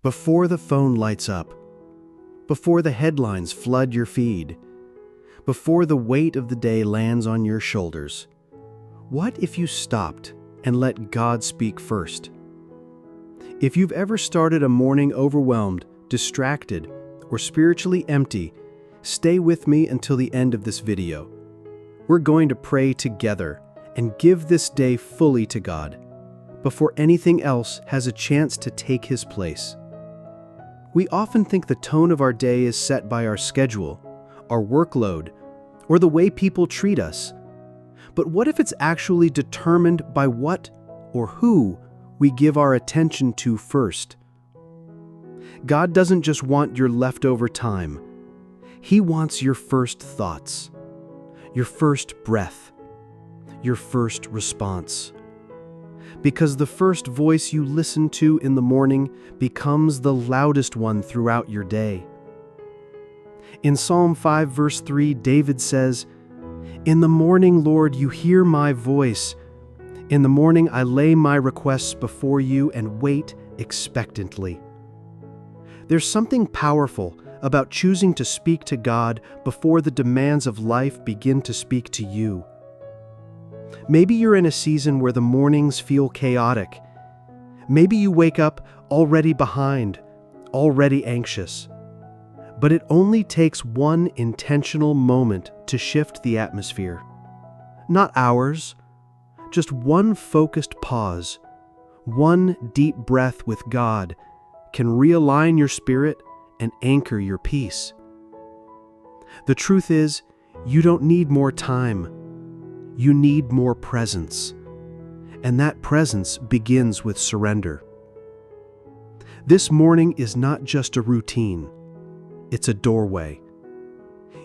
Before the phone lights up, before the headlines flood your feed, before the weight of the day lands on your shoulders, what if you stopped and let God speak first? If you've ever started a morning overwhelmed, distracted, or spiritually empty, stay with me until the end of this video. We're going to pray together and give this day fully to God before anything else has a chance to take His place. We often think the tone of our day is set by our schedule, our workload, or the way people treat us. But what if it's actually determined by what or who we give our attention to first? God doesn't just want your leftover time. He wants your first thoughts, your first breath, your first response. Because the first voice you listen to in the morning becomes the loudest one throughout your day. In Psalm 5 verse 3, David says, "In the morning, Lord, you hear my voice. In the morning I lay my requests before you and wait expectantly." There's something powerful about choosing to speak to God before the demands of life begin to speak to you. Maybe you're in a season where the mornings feel chaotic. Maybe you wake up already behind, already anxious. But it only takes one intentional moment to shift the atmosphere. Not hours, just one focused pause, one deep breath with God can realign your spirit and anchor your peace. The truth is, you don't need more time. You need more presence. And that presence begins with surrender. This morning is not just a routine. It's a doorway.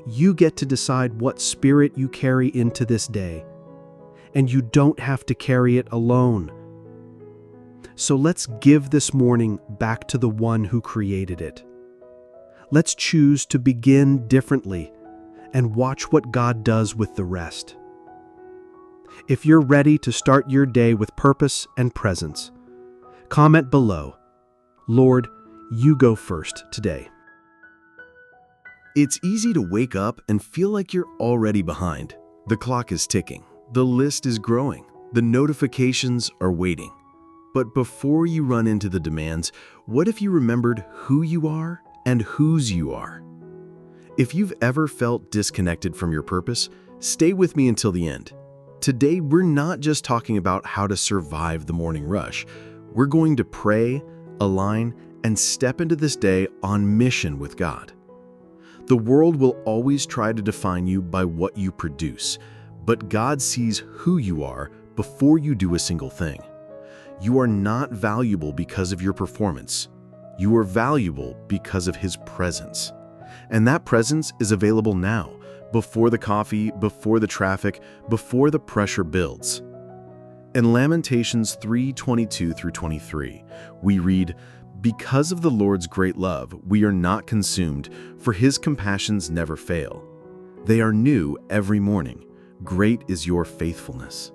You get to decide what spirit you carry into this day, and you don't have to carry it alone. So let's give this morning back to the one who created it. Let's choose to begin differently and watch what God does with the rest. If you're ready to start your day with purpose and presence, comment below, "Lord, you go first today." It's easy to wake up and feel like you're already behind. The clock is ticking. The list is growing. The notifications are waiting. But before you run into the demands, what if you remembered who you are and whose you are? If you've ever felt disconnected from your purpose, stay with me until the end. Today, we're not just talking about how to survive the morning rush. We're going to pray, align, and step into this day on mission with God. The world will always try to define you by what you produce, but God sees who you are before you do a single thing. You are not valuable because of your performance. You are valuable because of His presence. And that presence is available now, before the coffee, before the traffic, before the pressure builds. In Lamentations 3:22-23, we read, "Because of the Lord's great love, we are not consumed, for His compassions never fail. They are new every morning. Great is your faithfulness."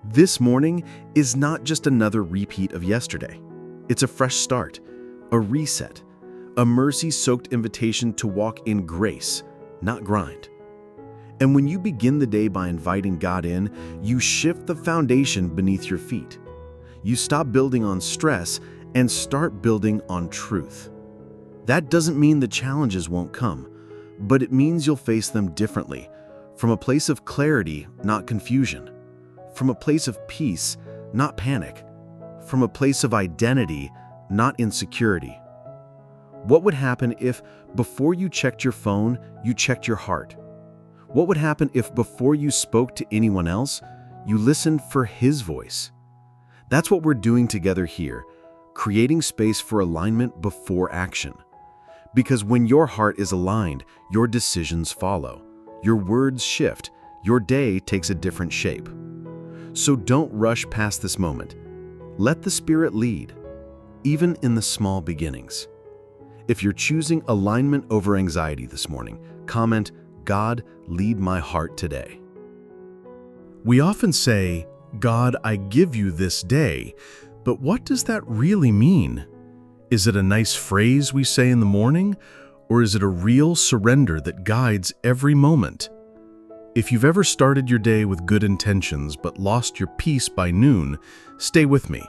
This morning is not just another repeat of yesterday. It's a fresh start, a reset, a mercy-soaked invitation to walk in grace, not grind. And when you begin the day by inviting God in, you shift the foundation beneath your feet. You stop building on stress and start building on truth. That doesn't mean the challenges won't come, but it means you'll face them differently, from a place of clarity, not confusion, from a place of peace, not panic, from a place of identity, not insecurity. What would happen if, before you checked your phone, you checked your heart? What would happen if, before you spoke to anyone else, you listened for His voice? That's what we're doing together here, creating space for alignment before action. Because when your heart is aligned, your decisions follow, your words shift, your day takes a different shape. So don't rush past this moment. Let the Spirit lead, even in the small beginnings. If you're choosing alignment over anxiety this morning, comment, "God, lead my heart today." We often say, "God, I give you this day," but what does that really mean? Is it a nice phrase we say in the morning, or is it a real surrender that guides every moment? If you've ever started your day with good intentions but lost your peace by noon, stay with me.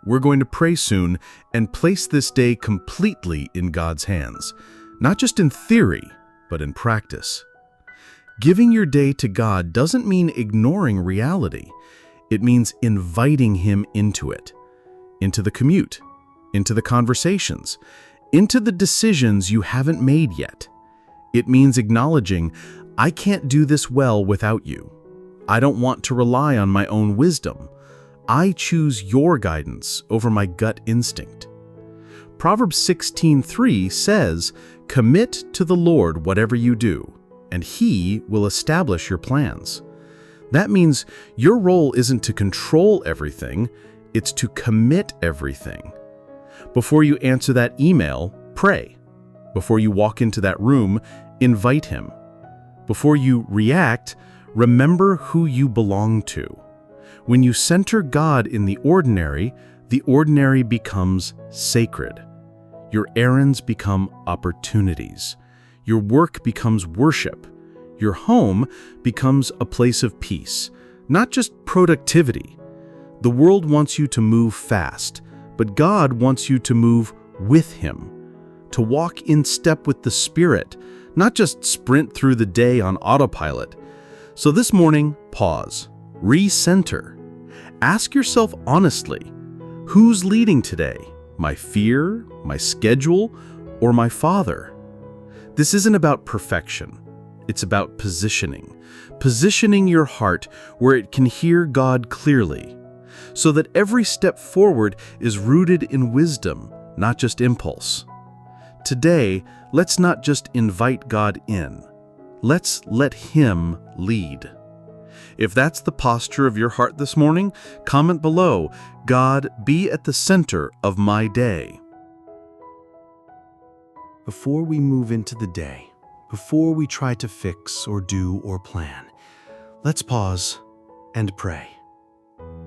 We're going to pray soon and place this day completely in God's hands, not just in theory, but in practice. Giving your day to God doesn't mean ignoring reality. It means inviting Him into it, into the commute, into the conversations, into the decisions you haven't made yet. It means acknowledging, I can't do this well without you. I don't want to rely on my own wisdom. I choose your guidance over my gut instinct. Proverbs 16:3 says, "Commit to the Lord whatever you do, and He will establish your plans." That means your role isn't to control everything, it's to commit everything. Before you answer that email, pray. Before you walk into that room, invite Him. Before you react, remember who you belong to. When you center God in the ordinary becomes sacred. Your errands become opportunities. Your work becomes worship. Your home becomes a place of peace, not just productivity. The world wants you to move fast, but God wants you to move with Him, to walk in step with the Spirit, not just sprint through the day on autopilot. So this morning, pause, recenter. Ask yourself honestly, who's leading today? My fear, my schedule, or my Father? This isn't about perfection. It's about positioning your heart where it can hear God clearly, so that every step forward is rooted in wisdom, not just impulse. Today, let's not just invite God in. Let's let Him lead. If that's the posture of your heart this morning, comment below, God, be at the center of my day. Before we move into the day, before we try to fix or do or plan, let's pause and pray.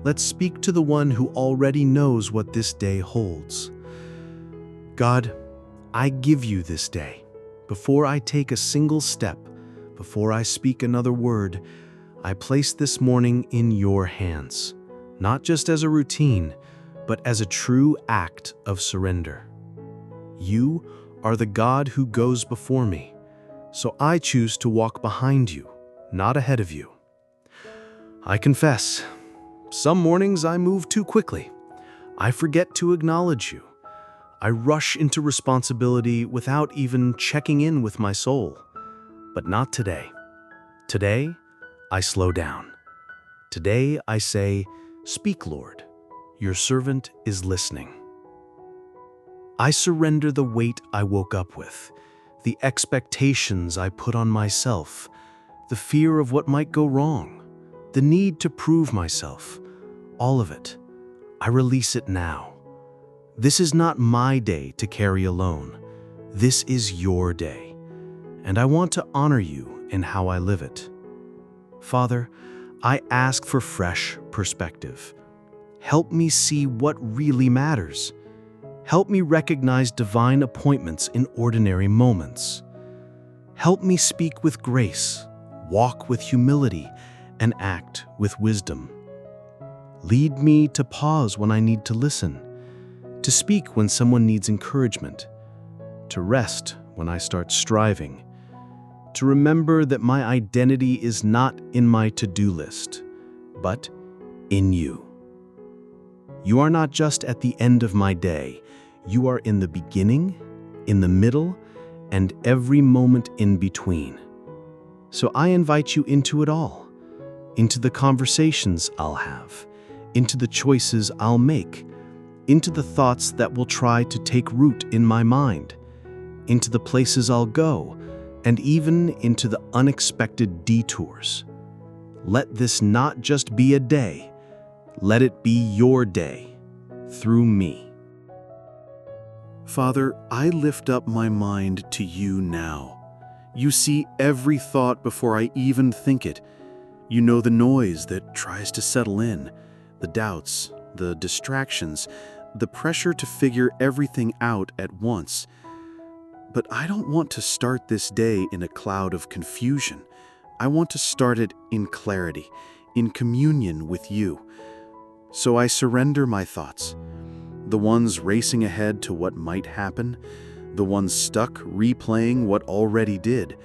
Let's speak to the one who already knows what this day holds. God, I give you this day. Before I take a single step, before I speak another word, I place this morning in your hands, not just as a routine, but as a true act of surrender. You are the God who goes before me, so I choose to walk behind you, not ahead of you. I confess, some mornings I move too quickly. I forget to acknowledge you. I rush into responsibility without even checking in with my soul. But not today. Today, I slow down. Today, I say, "Speak, Lord. Your servant is listening." I surrender the weight I woke up with, the expectations I put on myself, the fear of what might go wrong, the need to prove myself. All of it. I release it now. This is not my day to carry alone. This is your day, and I want to honor you in how I live it. Father, I ask for fresh perspective. Help me see what really matters. Help me recognize divine appointments in ordinary moments. Help me speak with grace, walk with humility, and act with wisdom. Lead me to pause when I need to listen, to speak when someone needs encouragement, to rest when I start striving, to remember that my identity is not in my to-do list, but in you. You are not just at the end of my day, you are in the beginning, in the middle, and every moment in between. So I invite you into it all, into the conversations I'll have, into the choices I'll make, into the thoughts that will try to take root in my mind, into the places I'll go, and even into the unexpected detours. Let this not just be a day, let it be your day, through me. Father, I lift up my mind to you now. You see every thought before I even think it. You know the noise that tries to settle in, the doubts, the distractions, the pressure to figure everything out at once. But I don't want to start this day in a cloud of confusion. I want to start it in clarity, in communion with you. So I surrender my thoughts, the ones racing ahead to what might happen, the ones stuck replaying what already did,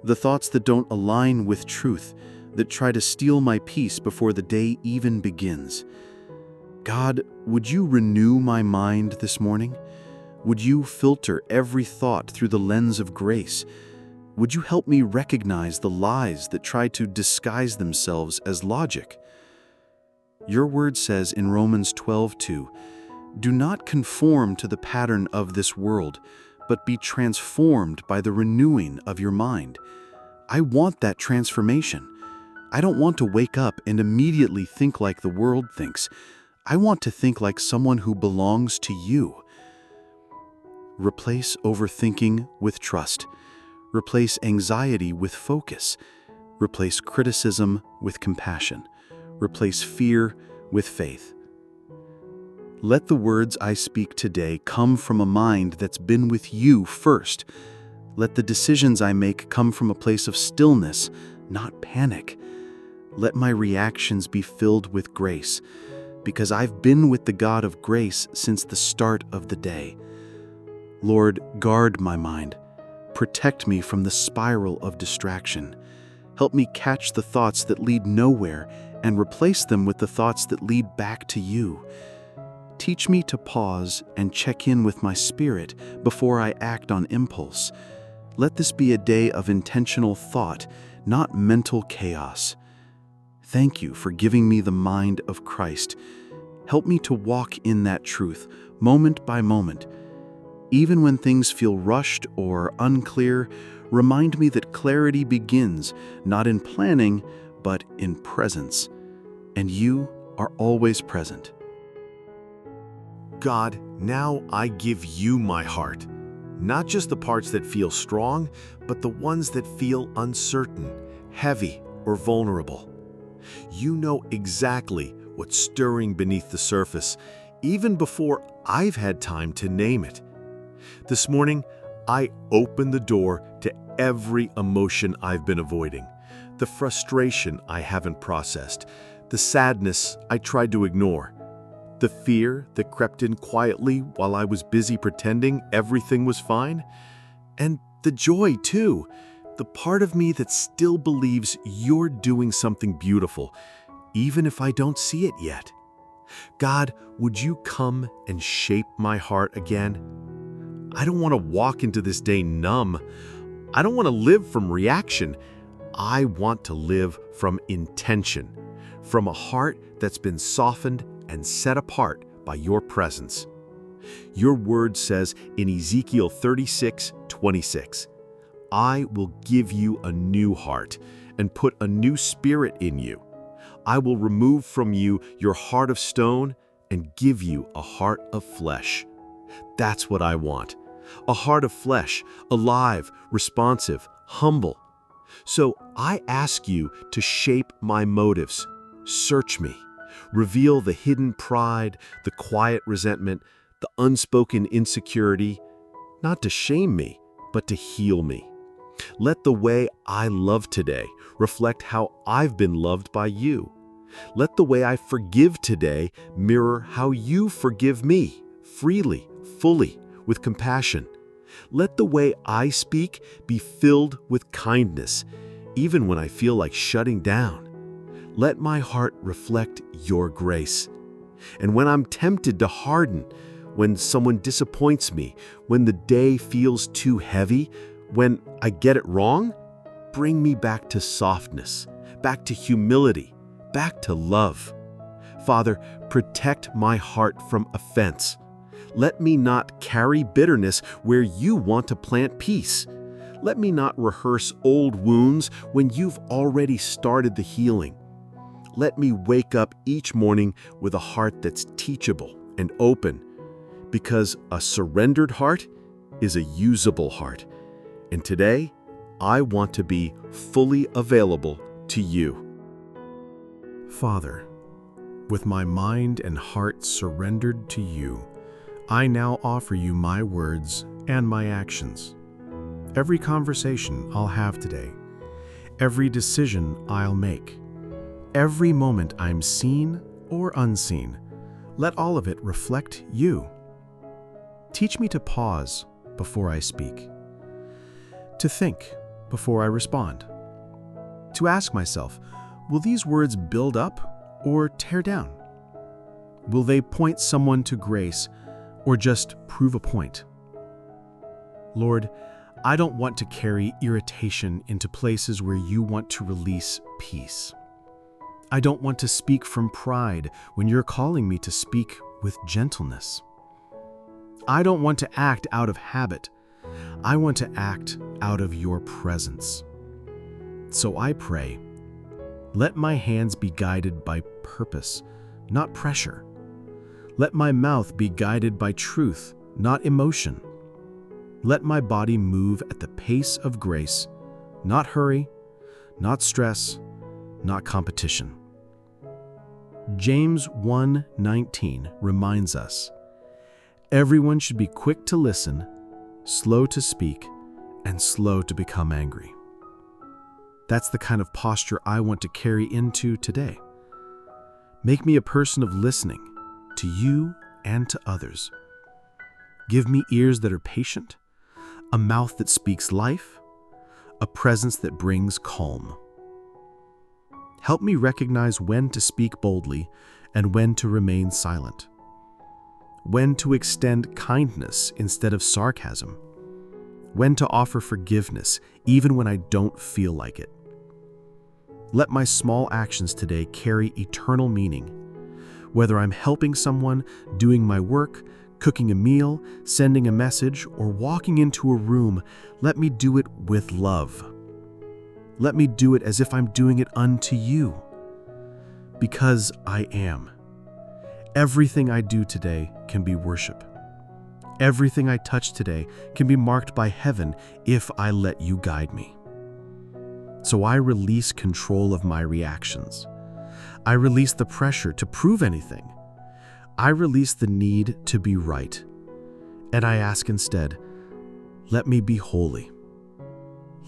the thoughts that don't align with truth, that try to steal my peace before the day even begins. God, would you renew my mind this morning? Would you filter every thought through the lens of grace? Would you help me recognize the lies that try to disguise themselves as logic? Your word says in Romans 12:2, "Do not conform to the pattern of this world, but be transformed by the renewing of your mind." I want that transformation. I don't want to wake up and immediately think like the world thinks. I want to think like someone who belongs to you. Replace overthinking with trust. Replace anxiety with focus. Replace criticism with compassion. Replace fear with faith. Let the words I speak today come from a mind that's been with you first. Let the decisions I make come from a place of stillness, not panic. Let my reactions be filled with grace, because I've been with the God of grace since the start of the day. Lord, guard my mind. Protect me from the spiral of distraction. Help me catch the thoughts that lead nowhere and replace them with the thoughts that lead back to you. Teach me to pause and check in with my spirit before I act on impulse. Let this be a day of intentional thought, not mental chaos. Thank you for giving me the mind of Christ. Help me to walk in that truth, moment by moment. Even when things feel rushed or unclear, remind me that clarity begins not in planning, but in presence. And you are always present. God, now I give you my heart. Not just the parts that feel strong, but the ones that feel uncertain, heavy, or vulnerable. You know exactly what's stirring beneath the surface, even before I've had time to name it. This morning, I open the door to every emotion I've been avoiding, the frustration I haven't processed, the sadness I tried to ignore, the fear that crept in quietly while I was busy pretending everything was fine, and the joy too, the part of me that still believes you're doing something beautiful, even if I don't see it yet. God, would you come and shape my heart again? I don't want to walk into this day numb. I don't want to live from reaction. I want to live from intention, from a heart that's been softened and set apart by your presence. Your word says in Ezekiel 36:26, I will give you a new heart and put a new spirit in you. I will remove from you your heart of stone and give you a heart of flesh. That's what I want. A heart of flesh, alive, responsive, humble. So I ask you to shape my motives. Search me. Reveal the hidden pride, the quiet resentment, the unspoken insecurity, not to shame me, but to heal me. Let the way I love today reflect how I've been loved by you. Let the way I forgive today mirror how you forgive me, freely, fully, with compassion. Let the way I speak be filled with kindness, even when I feel like shutting down. Let my heart reflect your grace. And when I'm tempted to harden, when someone disappoints me, when the day feels too heavy, when I get it wrong, bring me back to softness, back to humility, back to love. Father, protect my heart from offense. Let me not carry bitterness where you want to plant peace. Let me not rehearse old wounds when you've already started the healing. Let me wake up each morning with a heart that's teachable and open, because a surrendered heart is a usable heart. And today, I want to be fully available to you. Father, With my mind and heart surrendered to you, I now offer you my words and my actions. Every conversation I'll have today, every decision I'll make, every moment I'm seen or unseen, let all of it reflect you. Teach me to pause before I speak, to think before I respond, to ask myself, will these words build up or tear down? Will they point someone to grace or just prove a point? Lord, I don't want to carry irritation into places where you want to release peace. I don't want to speak from pride when you're calling me to speak with gentleness. I don't want to act out of habit. I want to act out of your presence. So I pray, let my hands be guided by purpose, not pressure. Let my mouth be guided by truth, not emotion. Let my body move at the pace of grace, not hurry, not stress, not competition. James 1:19 reminds us, everyone should be quick to listen, slow to speak, and slow to become angry. That's the kind of posture I want to carry into today. Make me a person of listening to you and to others. Give me ears that are patient, a mouth that speaks life, a presence that brings calm. Help me recognize when to speak boldly and when to remain silent, when to extend kindness instead of sarcasm, when to offer forgiveness even when I don't feel like it. Let my small actions today carry eternal meaning. Whether I'm helping someone, doing my work, cooking a meal, sending a message, or walking into a room, let me do it with love. Let me do it as if I'm doing it unto you, because I am. Everything I do today can be worship. Everything I touch today can be marked by heaven if I let you guide me. So I release control of my reactions. I release the pressure to prove anything. I release the need to be right. And I ask instead, let me be holy.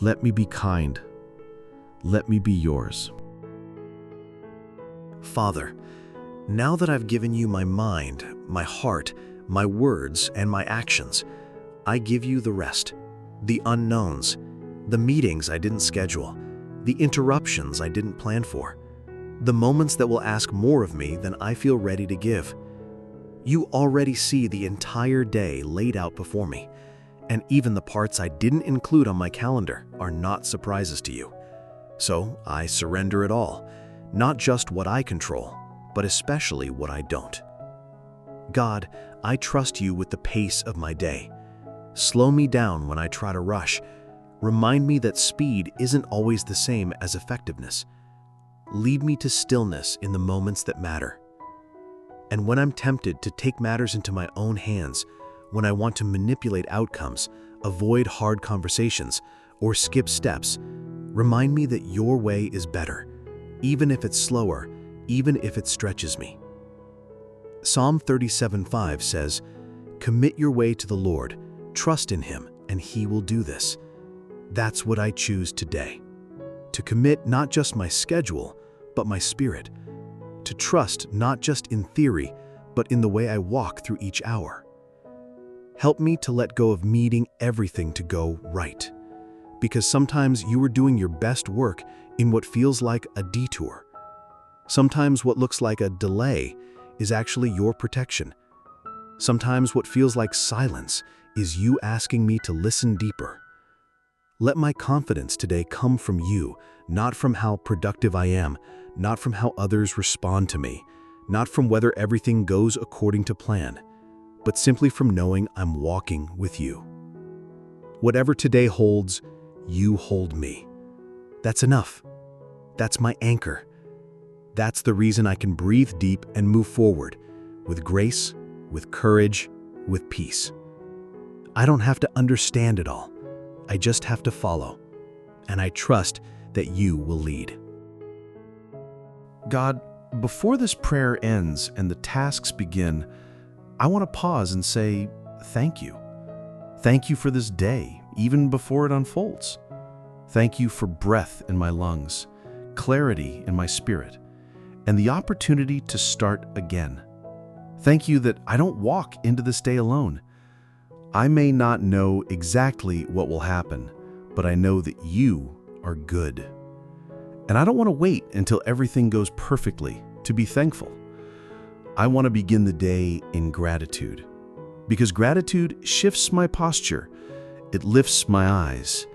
Let me be kind. Let me be yours. Father, now that I've given you my mind, my heart, my words, and my actions, I give you the rest, the unknowns, the meetings I didn't schedule, the interruptions I didn't plan for, the moments that will ask more of me than I feel ready to give. You already see the entire day laid out before me, and even the parts I didn't include on my calendar are not surprises to you. So I surrender it all, not just what I control, but especially what I don't. God, I trust you with the pace of my day. Slow me down when I try to rush. Remind me that speed isn't always the same as effectiveness. Lead me to stillness in the moments that matter. And when I'm tempted to take matters into my own hands, when I want to manipulate outcomes, avoid hard conversations, or skip steps, remind me that your way is better, even if it's slower, even if it stretches me. Psalm 37:5 says, "Commit your way to the Lord, trust in Him, and He will do this." That's what I choose today. To commit not just my schedule, but my spirit. To trust not just in theory, but in the way I walk through each hour. Help me to let go of needing everything to go right. Because sometimes you are doing your best work in what feels like a detour. Sometimes what looks like a delay is actually your protection. Sometimes what feels like silence is you asking me to listen deeper. Let my confidence today come from you, not from how productive I am, not from how others respond to me, not from whether everything goes according to plan, but simply from knowing I'm walking with you. Whatever today holds, you hold me. That's enough. That's my anchor. That's the reason I can breathe deep and move forward, with grace, with courage, with peace. I don't have to understand it all. I just have to follow, and I trust that you will lead. God, Before this prayer ends and the tasks begin, I want to pause and say thank you. Thank you for this day, even before it unfolds. Thank you for breath in my lungs, clarity in my spirit, and the opportunity to start again. Thank you that I don't walk into this day alone. I may not know exactly what will happen, but I know that you are good. And I don't want to wait until everything goes perfectly to be thankful. I want to begin the day in gratitude, because gratitude shifts my posture. It lifts my eyes.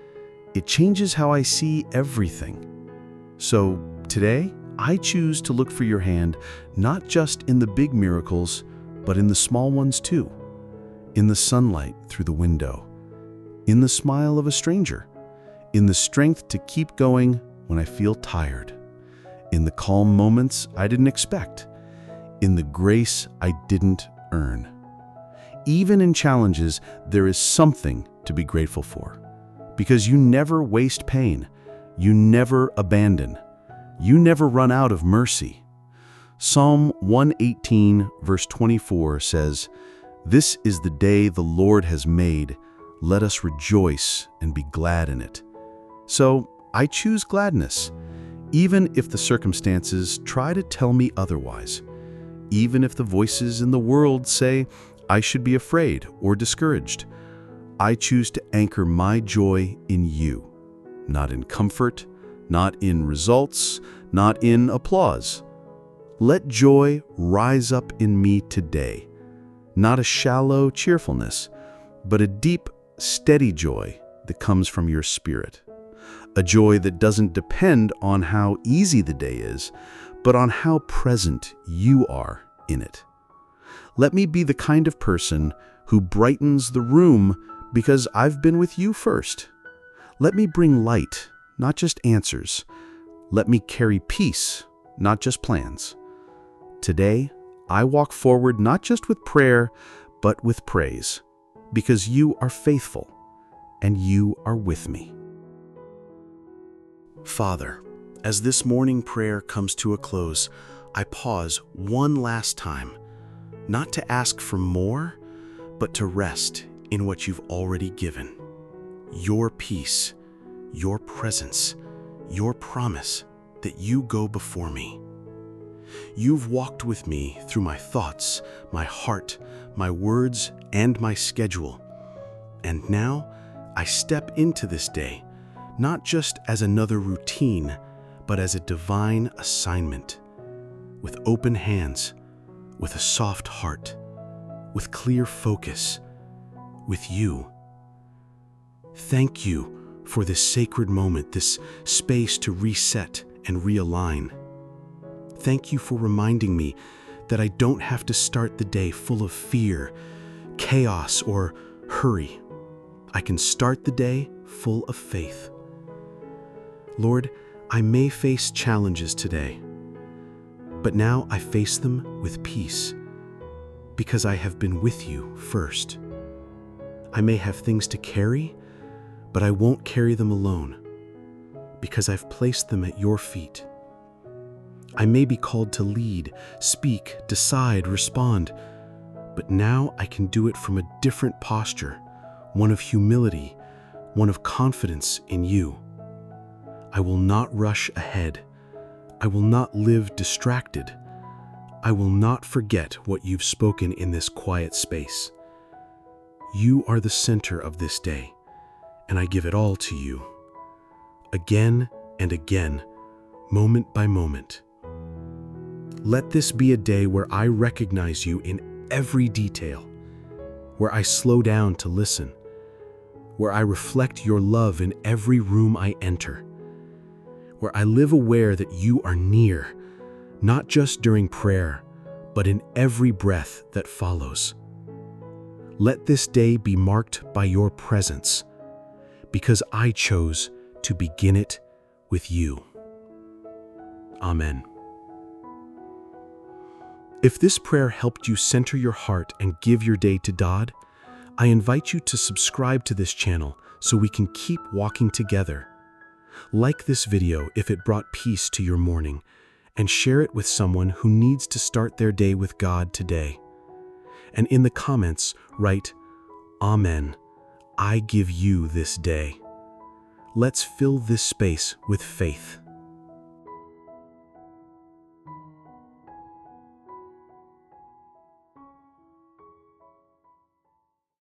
It changes how I see everything. So today, I choose to look for your hand, not just in the big miracles, but in the small ones too. In the sunlight through the window, in the smile of a stranger, in the strength to keep going when I feel tired, in the calm moments I didn't expect, in the grace I didn't earn. Even in challenges, there is something to be grateful for, because you never waste pain, you never abandon, you never run out of mercy. Psalm 118, verse 24 says, "This is the day the Lord has made. Let us rejoice and be glad in it." So I choose gladness, even if the circumstances try to tell me otherwise, even if the voices in the world say I should be afraid or discouraged. I choose to anchor my joy in you, not in comfort, not in results, not in applause. Let joy rise up in me today, not a shallow cheerfulness, but a deep, steady joy that comes from your spirit. A joy that doesn't depend on how easy the day is, but on how present you are in it. Let me be the kind of person who brightens the room because I've been with you first. Let me bring light, not just answers. Let me carry peace, not just plans. Today, I walk forward not just with prayer, but with praise, because you are faithful and you are with me. Father, as this morning prayer comes to a close, I pause one last time, not to ask for more, but to rest in what you've already given. Your peace, your presence, your promise that you go before me. You've walked with me through my thoughts, my heart, my words, and my schedule. And now I step into this day, not just as another routine, but as a divine assignment, with open hands, with a soft heart, with clear focus, with you. Thank you for this sacred moment, this space to reset and realign. Thank you for reminding me that I don't have to start the day full of fear, chaos, or hurry. I can start the day full of faith. Lord, I may face challenges today, but now I face them with peace, because I have been with you first. I may have things to carry, but I won't carry them alone, because I've placed them at your feet. I may be called to lead, speak, decide, respond, but now I can do it from a different posture, one of humility, one of confidence in you. I will not rush ahead. I will not live distracted. I will not forget what you've spoken in this quiet space. You are the center of this day, and I give it all to you. Again and again, moment by moment. Let this be a day where I recognize you in every detail, where I slow down to listen, where I reflect your love in every room I enter, where I live aware that you are near, not just during prayer, but in every breath that follows. Let this day be marked by your presence, because I chose to begin it with you. Amen. If this prayer helped you center your heart and give your day to God, I invite you to subscribe to this channel so we can keep walking together. Like this video if it brought peace to your morning, and share it with someone who needs to start their day with God today. And in the comments, write, "Amen, I give you this day." Let's fill this space with faith.